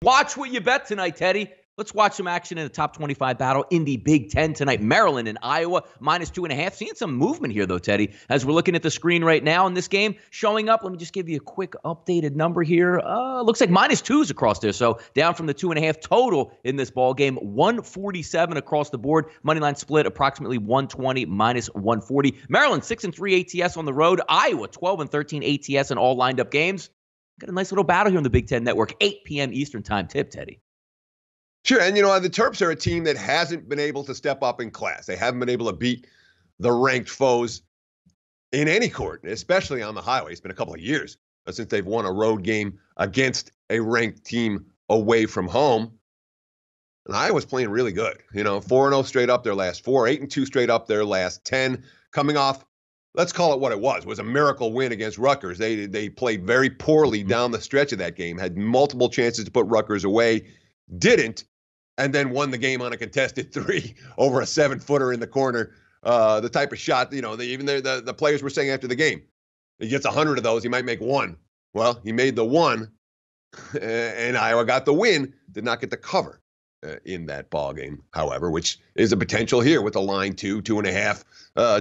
Watch what you bet tonight, Teddy. Let's watch some action in the top 25 battle in the Big Ten tonight. Maryland and Iowa, -2.5. Seeing some movement here, though, Teddy, as we're looking at the screen right now in this game showing up. Let me just give you a quick updated number here. Looks like -2s across there, so down from the 2.5 total in this ball game. 147 across the board. Moneyline split approximately 120, -140. Maryland 6-3 ATS on the road. Iowa 12-13 ATS in all lined up games. Got a nice little battle here on the Big Ten Network. 8 p.m. Eastern time tip, Teddy. Sure, and the Terps are a team that hasn't been able to step up in class. They haven't been able to beat the ranked foes in any court, especially on the highway. It's been a couple of years since they've won a road game against a ranked team away from home. And Iowa's playing really good. 4-0 straight up their last 4, 8-2 straight up their last 10. Coming off, let's call it what it was a miracle win against Rutgers. They played very poorly down the stretch of that game, had multiple chances to put Rutgers away, didn't, and then won the game on a contested 3 over a 7-footer in the corner. The type of shot, even the players were saying after the game, he gets 100 of those, he might make 1. Well, he made the 1, and Iowa got the win, did not get the cover in that ball game, however, which is a potential here with the line 2.5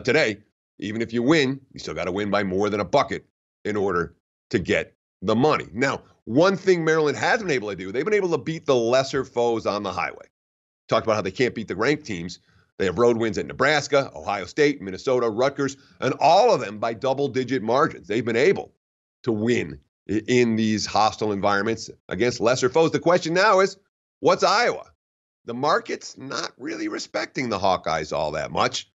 today. Even if you win, you still got to win by more than a bucket in order to get the money. Now, one thing Maryland has been able to do, they've been able to beat the lesser foes on the highway. Talked about how they can't beat the ranked teams. They have road wins at Nebraska, Ohio State, Minnesota, Rutgers, and all of them by double-digit margins. They've been able to win in these hostile environments against lesser foes. The question now is, what's Iowa? The market's not really respecting the Hawkeyes all that much.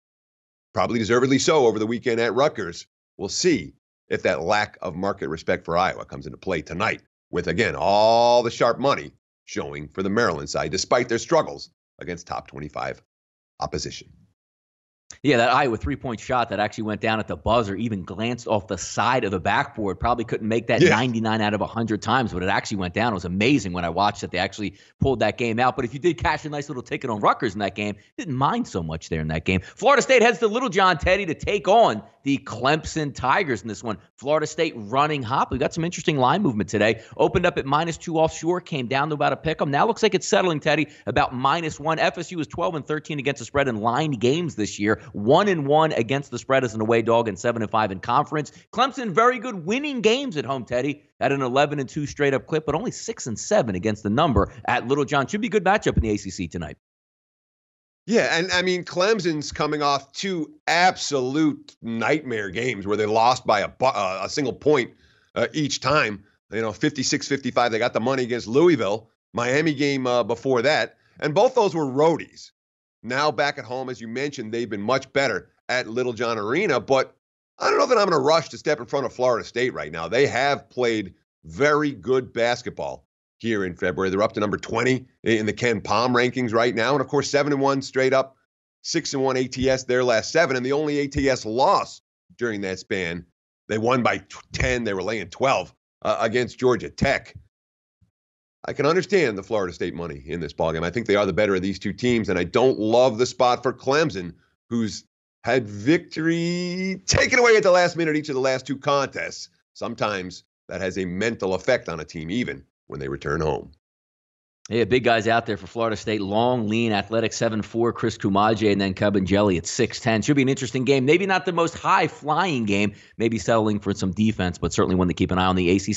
Probably deservedly so over the weekend at Rutgers. We'll see if that lack of market respect for Iowa comes into play tonight with, again, all the sharp money showing for the Maryland side, despite their struggles against top 25 opposition. Yeah, that Iowa 3-point shot that actually went down at the buzzer, even glanced off the side of the backboard. Probably couldn't make that 99 out of 100 times, but it actually went down. It was amazing when I watched it. They actually pulled that game out. But if you did cash a nice little ticket on Rutgers in that game, didn't mind so much there in that game. Florida State heads to Littlejohn, Teddy, to take on the Clemson Tigers in this one. Florida State running hot. We got some interesting line movement today. Opened up at -2 offshore, came down to about a pick 'em. Now looks like it's settling, Teddy, about -1. FSU was 12-13 against the spread in line games this year. 1-1 against the spread as an away dog and 7-5 in conference. Clemson, very good winning games at home, Teddy, at an 11-2 straight up clip, but only 6-7 against the number at Littlejohn. Should be a good matchup in the ACC tonight. Yeah, and I mean, Clemson's coming off 2 absolute nightmare games where they lost by a single point each time. 56-55, they got the money against Louisville. Miami game before that. And both those were roadies. Now back at home, as you mentioned, they've been much better at Littlejohn Arena. But I don't know that I'm going to rush to step in front of Florida State right now. They have played very good basketball here in February. They're up to number 20 in the Ken Palm rankings right now. And, of course, 7-1 straight up, 6-1 ATS their last 7. And the only ATS loss during that span, they won by 10. They were laying 12 against Georgia Tech. I can understand the Florida State money in this ballgame. I think they are the better of these two teams. And I don't love the spot for Clemson, who's had victory taken away at the last minute each of the last 2 contests. Sometimes that has a mental effect on a team, even when they return home. Yeah, big guys out there for Florida State. Long, lean, athletic, 7'4", Chris Kumaje, and then Jelly at 6'10". Should be an interesting game. Maybe not the most high-flying game. Maybe settling for some defense, but certainly one to keep an eye on the ACC.